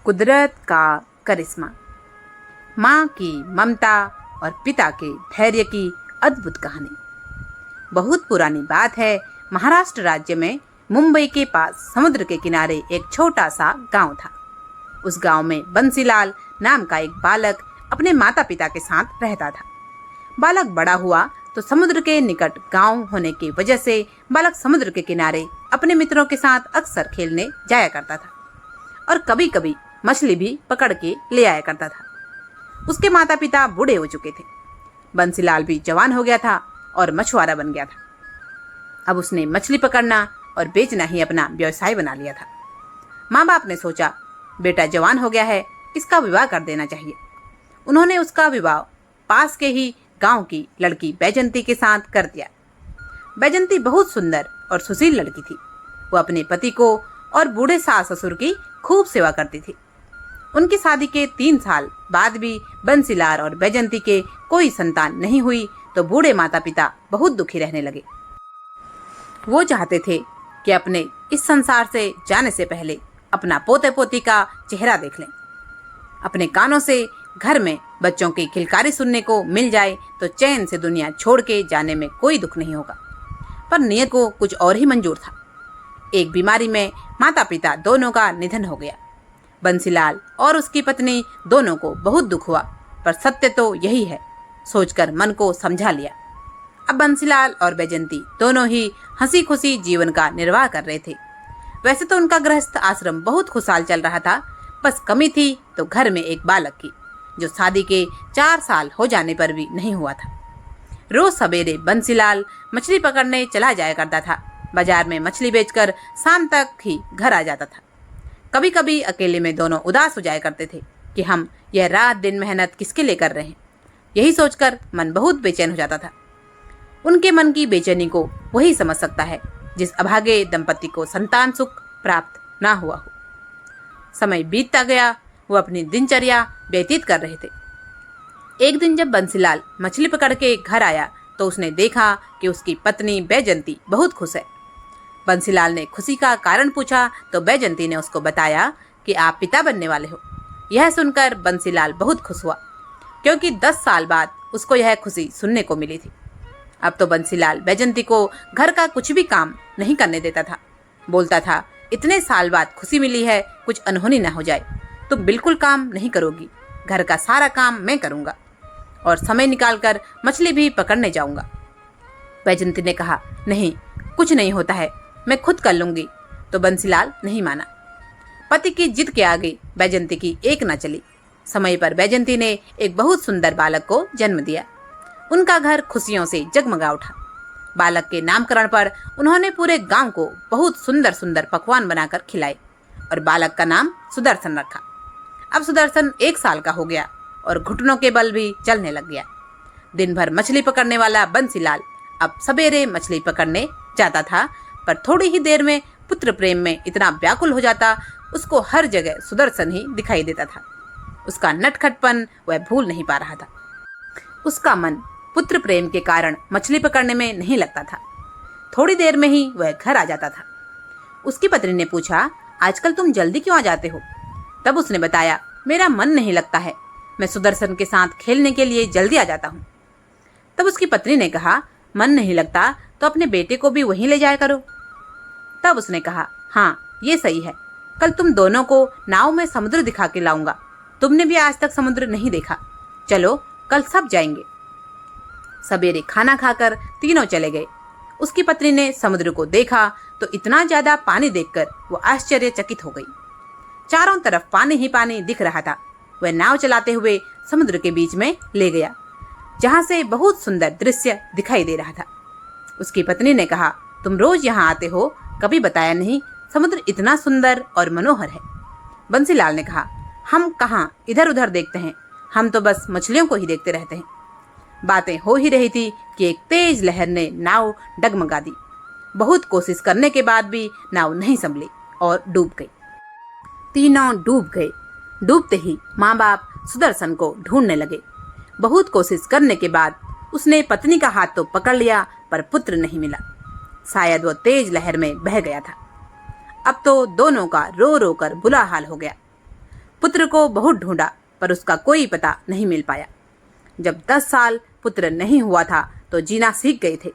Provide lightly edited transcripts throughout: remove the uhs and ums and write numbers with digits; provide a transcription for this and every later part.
कुदरत का करिश्मा। माँ की ममता और पिता के धैर्य की अद्भुत कहानी। बहुत पुरानी बात है। महाराष्ट्र राज्य में मुंबई के पास समुद्र के किनारे एक छोटा सा गांव था। उस गांव में बंसीलाल नाम का एक बालक अपने माता पिता के साथ रहता था। बालक बड़ा हुआ तो समुद्र के निकट गांव होने की वजह से बालक समुद्र के किनारे अपने मित्रों के साथ अक्सर खेलने जाया करता था और कभी कभी मछली भी पकड़ के ले आया करता था। उसके माता पिता बूढ़े हो चुके थे। बंसीलाल भी जवान हो गया था और मछुआरा बन गया था। अब उसने मछली पकड़ना और बेचना ही अपना व्यवसाय बना लिया था। माँ बाप ने सोचा, बेटा जवान हो गया है, इसका विवाह कर देना चाहिए। उन्होंने उसका विवाह पास के ही गांव की लड़की बैजंती के साथ कर दिया। बैजंती बहुत सुंदर और सुशील लड़की थी। वो अपने पति को और बूढ़े सास ससुर की खूब सेवा करती थी। उनकी शादी के 3 साल बाद भी बंसीलाल और बैजंती के कोई संतान नहीं हुई तो बूढ़े माता पिता बहुत दुखी रहने लगे। वो चाहते थे कि अपने इस संसार से जाने से पहले अपना पोते पोती का चेहरा देख लें। अपने कानों से घर में बच्चों की खिलकारी सुनने को मिल जाए तो चैन से दुनिया छोड़ के जाने में कोई दुख नहीं होगा। पर नियत को कुछ और ही मंजूर था। एक बीमारी में माता पिता दोनों का निधन हो गया। बंसीलाल और उसकी पत्नी दोनों को बहुत दुख हुआ, पर सत्य तो यही है सोचकर मन को समझा लिया। अब बंसीलाल और बैजंती दोनों ही हंसी खुशी जीवन का निर्वाह कर रहे थे। वैसे तो उनका गृहस्थ आश्रम बहुत खुशहाल चल रहा था। बस कमी थी तो घर में एक बालक की, जो शादी के 4 साल हो जाने पर भी नहीं हुआ था। रोज सवेरे बंसीलाल मछली पकड़ने चला जाया करता था। बाजार में मछली बेचकर शाम तक ही घर आ जाता था। कभी कभी अकेले में दोनों उदास हो जाया करते थे कि हम यह रात दिन मेहनत किसके लिए कर रहे हैं। यही सोचकर मन बहुत बेचैन हो जाता था। उनके मन की बेचैनी को वही समझ सकता है जिस अभागे दंपति को संतान सुख प्राप्त ना हुआ हो। समय बीतता गया, वो अपनी दिनचर्या व्यतीत कर रहे थे। एक दिन जब बंसीलाल मछली पकड़ के घर आया तो उसने देखा कि उसकी पत्नी बैजंती बहुत खुश है। बंसीलाल ने खुशी का कारण पूछा तो बैजंती ने उसको बताया कि आप पिता बनने वाले हो। यह सुनकर बंसीलाल बहुत खुश हुआ, क्योंकि 10 साल बाद उसको यह खुशी सुनने को मिली थी। अब तो बंसीलाल बैजंती को घर का कुछ भी काम नहीं करने देता था। बोलता था, इतने साल बाद खुशी मिली है, कुछ अनहोनी ना हो जाए। तुम बिल्कुल काम नहीं करोगी, घर का सारा काम मैं करूँगा और समय निकालकर मछली भी पकड़ने जाऊँगा। बैजंती ने कहा, नहीं, कुछ नहीं होता है, मैं खुद कर लूँगी। तो बंसीलाल नहीं माना। पति की जिद के आगे बैजंती की एक न चली। समय पर बैजंती ने एक बहुत सुंदर बालक को जन्म दिया। उनका घर खुशियों से जगमगा उठा। बालक के नामकरण पर उन्होंने पूरे गांव को बहुत सुंदर सुंदर पकवान बनाकर खिलाए और बालक का नाम सुदर्शन रखा। अब सुदर्शन 1 साल का हो गया और घुटनों के बल भी चलने लग गया। दिन भर मछली पकड़ने वाला बंसीलाल अब सवेरे मछली पकड़ने जाता था, पर थोड़ी ही देर में पुत्र प्रेम में इतना व्याकुल हो जाता, उसको हर जगह सुदर्शन ही दिखाई देता था। उसका नटखटपन वह भूल नहीं पा रहा था। उसका मन पुत्र प्रेम के कारण मछली पकड़ने में नहीं लगता था। थोड़ी देर में ही वह घर आ जाता था। उसकी पत्नी ने पूछा, आजकल तुम जल्दी क्यों आ जाते हो? तब उसने बताया, मेरा मन नहीं लगता है, मैं सुदर्शन के साथ खेलने के लिए जल्दी आ जाता हूँ। तब उसकी पत्नी ने कहा, मन नहीं लगता तो अपने बेटे को भी वहीं ले जाया करो। तब उसने कहा, हाँ ये सही है, कल तुम दोनों को नाव में समुद्र दिखा के लाऊंगा। तुमने भी आज तक समुद्र नहीं देखा, चलो कल सब जाएंगे। सवेरे खाना खाकर तीनों चले गए। उसकी पत्नी ने समुद्र को देखा तो इतना ज्यादा पानी देखकर वो आश्चर्यचकित हो गई। चारों तरफ पानी ही पानी दिख रहा था। वह नाव चलाते हुए समुद्र के बीच में ले गया, जहाँ से बहुत सुंदर दृश्य दिखाई दे रहा था। उसकी पत्नी ने कहा, तुम रोज यहाँ आते हो, कभी बताया नहीं, समुद्र इतना सुंदर और मनोहर है। बंसीलाल ने कहा, हम कहाँ इधर उधर देखते हैं, हम तो बस मछलियों को ही देखते रहते हैं। बातें हो ही रही थी कि एक तेज लहर ने नाव डगमगा दी। बहुत कोशिश करने के बाद भी नाव नहीं संभली और डूब गई। तीनों डूब गए। डूबते ही माँ बाप सुदर्शन को ढूंढने लगे। बहुत कोशिश करने के बाद उसने पत्नी का हाथ तो पकड़ लिया, पर पुत्र नहीं मिला। शायद वो तेज लहर में बह गया था। अब तो दोनों का रो रो कर बुरा हाल हो गया। पुत्र को बहुत ढूंढा पर उसका कोई पता नहीं मिल पाया। जब 10 साल पुत्र नहीं हुआ था तो जीना सीख गए थे।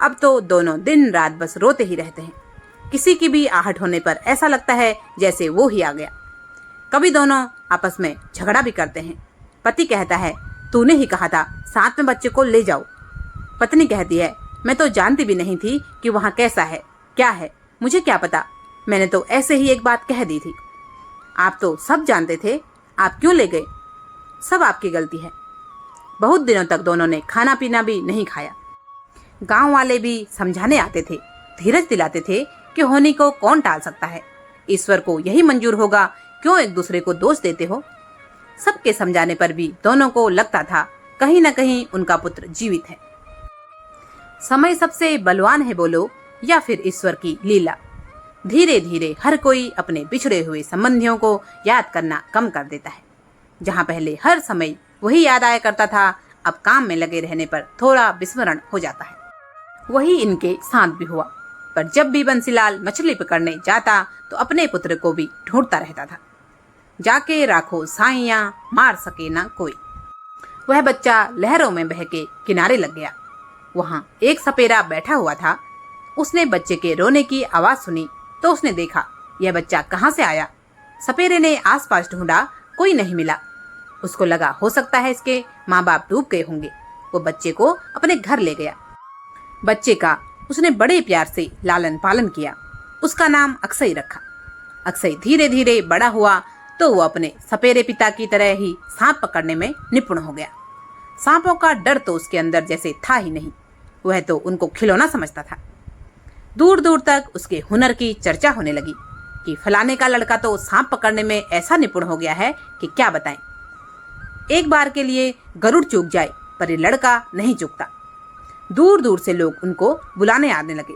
अब तो दोनों दिन रात बस रोते ही रहते हैं। किसी की भी आहट होने पर ऐसा लगता है जैसे वो ही आ गया। कभी दोनों आपस में झगड़ा भी करते हैं। पति कहता है, तूने ही कहा था साथ में बच्चे को ले जाओ। पत्नी कहती है, मैं तो जानती भी नहीं थी कि वहाँ कैसा है क्या है, मुझे क्या पता, मैंने तो ऐसे ही एक बात कह दी थी। आप तो सब जानते थे, आप क्यों ले गए? सब आपकी गलती है। बहुत दिनों तक दोनों ने खाना पीना भी नहीं खाया। गांव वाले भी समझाने आते थे, धीरज दिलाते थे कि होनी को कौन टाल सकता है, ईश्वर को यही मंजूर होगा, क्यों एक दूसरे को दोष देते हो। सबके समझाने पर भी दोनों को लगता था कहीं न कहीं उनका पुत्र जीवित है। समय सबसे बलवान है बोलो या फिर ईश्वर की लीला। धीरे धीरे हर कोई अपने बिछड़े हुए संबंधियों को याद करना कम कर देता है। जहाँ पहले हर समय वही याद आया करता था, अब काम में लगे रहने पर थोड़ा विस्मरण हो जाता है। वही इनके साथ भी हुआ। पर जब भी बंसीलाल मछली पकड़ने जाता तो अपने पुत्र को भी ढूंढता रहता था। जाके राखो साइयां, मार सके ना कोई। वह बच्चा लहरों में बह के किनारे लग गया। वहाँ एक सपेरा बैठा हुआ था। उसने बच्चे के रोने की आवाज सुनी तो उसने देखा यह बच्चा कहाँ से आया। सपेरे ने आसपास ढूंढा, कोई नहीं मिला। उसको लगा हो सकता है इसके माँ बाप डूब गए होंगे। वो बच्चे को अपने घर ले गया। बच्चे का उसने बड़े प्यार से लालन पालन किया। उसका नाम अक्षय रखा। अक्षय धीरे धीरे बड़ा हुआ तो वो अपने सपेरे पिता की तरह ही सांप पकड़ने में निपुण हो गया। सांपों का डर तो उसके अंदर जैसे था ही नहीं, वह तो उनको खिलौना समझता था। दूर दूर तक उसके हुनर की चर्चा होने लगी कि फलाने का लड़का तो सांप पकड़ने में ऐसा निपुण हो गया है कि क्या बताएं। एक बार के लिए गरुड़ चूक जाए पर ये लड़का नहीं चूकता। दूर दूर से लोग उनको बुलाने आने लगे।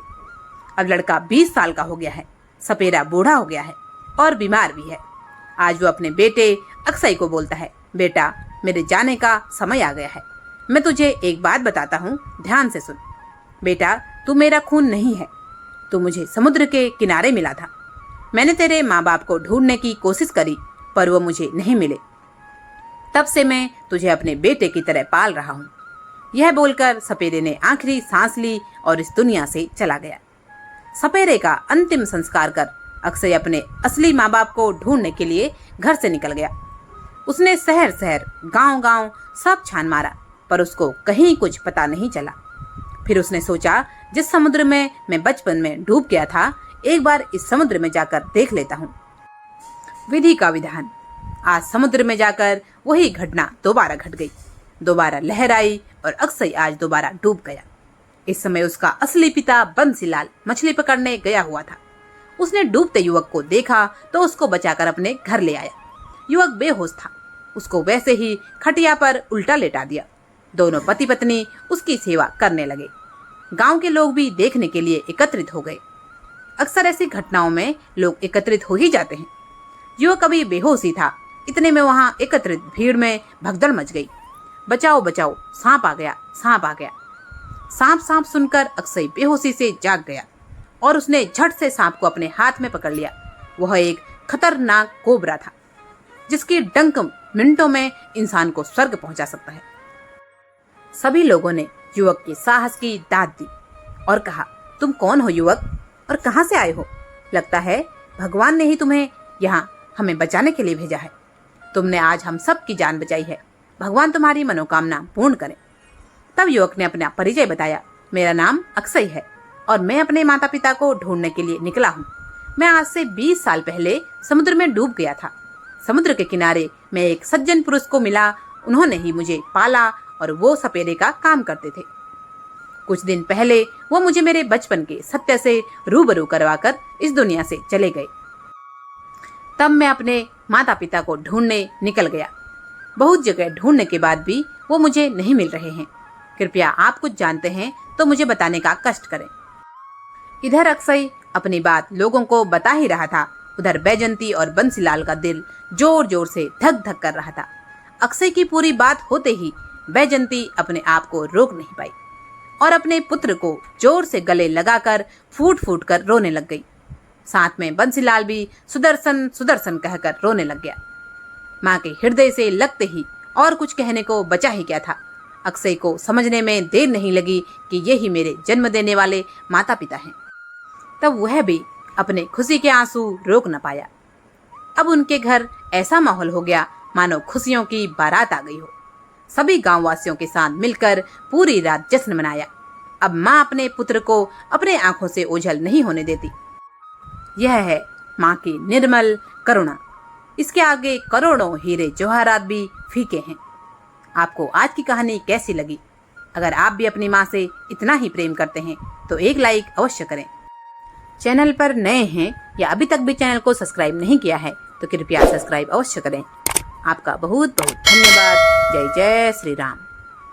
अब लड़का 20 साल का हो गया है, सपेरा बूढ़ा हो गया है और बीमार भी है। आज वो अपने बेटे अक्षय को बोलता है, बेटा मेरे जाने का समय आ गया है। मैं तुझे एक बात बताता हूँ, ध्यान से सुन। बेटा तू मेरा खून नहीं है, तू मुझे समुद्र के किनारे मिला था। मैंने तेरे माँ बाप को ढूंढने की कोशिश करी पर वो मुझे नहीं मिले। तब से मैं तुझे अपने बेटे की तरह पाल रहा हूँ। यह बोलकर सपेरे ने आखिरी सांस ली और इस दुनिया से चला गया। सपेरे का अंतिम संस्कार कर अक्षय अपने असली माँ बाप को ढूंढने के लिए घर से निकल गया। उसने शहर शहर गांव गांव सब छान मारा पर उसको कहीं कुछ पता नहीं चला। फिर उसने सोचा, जिस समुद्र में मैं बचपन में डूब गया था, एक बार इस समुद्र में जाकर देख लेता हूँ। विधि का विधान, आज समुद्र में जाकर वही घटना दोबारा घट गई। दोबारा लहर आई और अक्षय आज दोबारा डूब गया। इस समय उसका असली पिता बंसीलाल मछली पकड़ने गया हुआ था। उसने डूबते युवक को देखा तो उसको बचाकर अपने घर ले आया। युवक बेहोश था। उसको वैसे ही खटिया पर उल्टा लेटा दिया। दोनों पति पत्नी उसकी सेवा करने लगे। गांव के लोग भी देखने के लिए एकत्रित हो गए। अक्सर ऐसी घटनाओं में लोग एकत्रित हो ही जाते हैं। युवक अभी बेहोश ही था, इतने में वहां एकत्रित भीड़ में भगदड़ मच गई। बचाओ बचाओ, सांप आ गया, सांप आ गया। सांप सांप सुनकर अक्षय बेहोशी से जाग गया और उसने झट से सांप को अपने हाथ में पकड़ लिया। वह एक खतरनाक कोबरा था जिसकी डंक मिनटों में इंसान को स्वर्ग पहुंचा सकता है। सभी लोगों ने युवक के साहस की दाद दी और कहा, तुम कौन हो युवक और कहां से आए हो? लगता है भगवान ने ही तुम्हें यहाँ हमें बचाने के लिए भेजा है। तुमने आज हम सब की जान बचाई है। भगवान तुम्हारी मनोकामना पूर्ण करे। तब युवक ने अपना परिचय बताया, मेरा नाम अक्षय है और मैं अपने माता पिता को ढूंढने के लिए निकला हूँ। मैं आज से 20 साल पहले समुद्र में डूब गया था। समुद्र के किनारे मैं एक सज्जन पुरुष को मिला। उन्होंने ही मुझे पाला और वो सपेरे का काम करते थे। कुछ दिन पहले वो मुझे मेरे बचपन के सत्य से रूबरू करवाकर इस दुनिया से चले गए। तब मैं अपने माता पिता को ढूंढने निकल गया। बहुत जगह ढूंढने के बाद भी वो मुझे नहीं मिल रहे हैं। कृपया आप कुछ जानते हैं तो मुझे बताने का कष्ट करें। इधर अक्षय अपनी बात लोगों को बता ही रहा था, उधर बैजंती और बंसीलाल का दिल जोर जोर से धक धक कर रहा था। अक्षय की पूरी बात होते ही बैजंती अपने आप को रोक नहीं पाई और अपने पुत्र को जोर से गले लगाकर फूट फूट कर रोने लग गई। साथ में बंसीलाल भी सुदर्शन सुदर्शन कहकर रोने लग गया। माँ के हृदय से लगते ही और कुछ कहने को बचा ही क्या था। अक्षय को समझने में देर नहीं लगी कि यही मेरे जन्म देने वाले माता पिता हैं। तब वह भी अपने खुशी के आंसू रोक न पाया। अब उनके घर ऐसा माहौल हो गया मानो खुशियों की बारात आ गई हो। सभी गांव वासियों के साथ मिलकर पूरी रात जश्न मनाया। अब माँ अपने पुत्र को अपने आंखों से ओझल नहीं होने देती। यह है माँ की निर्मल करुणा। इसके आगे करोड़ों हीरे जवाहरात भी फीके हैं। आपको आज की कहानी कैसी लगी? अगर आप भी अपनी माँ से इतना ही प्रेम करते हैं तो एक लाइक अवश्य करें। चैनल पर नए हैं या अभी तक भी चैनल को सब्सक्राइब नहीं किया है तो कृपया सब्सक्राइब अवश्य करें। आपका बहुत बहुत धन्यवाद। जय जय श्री राम।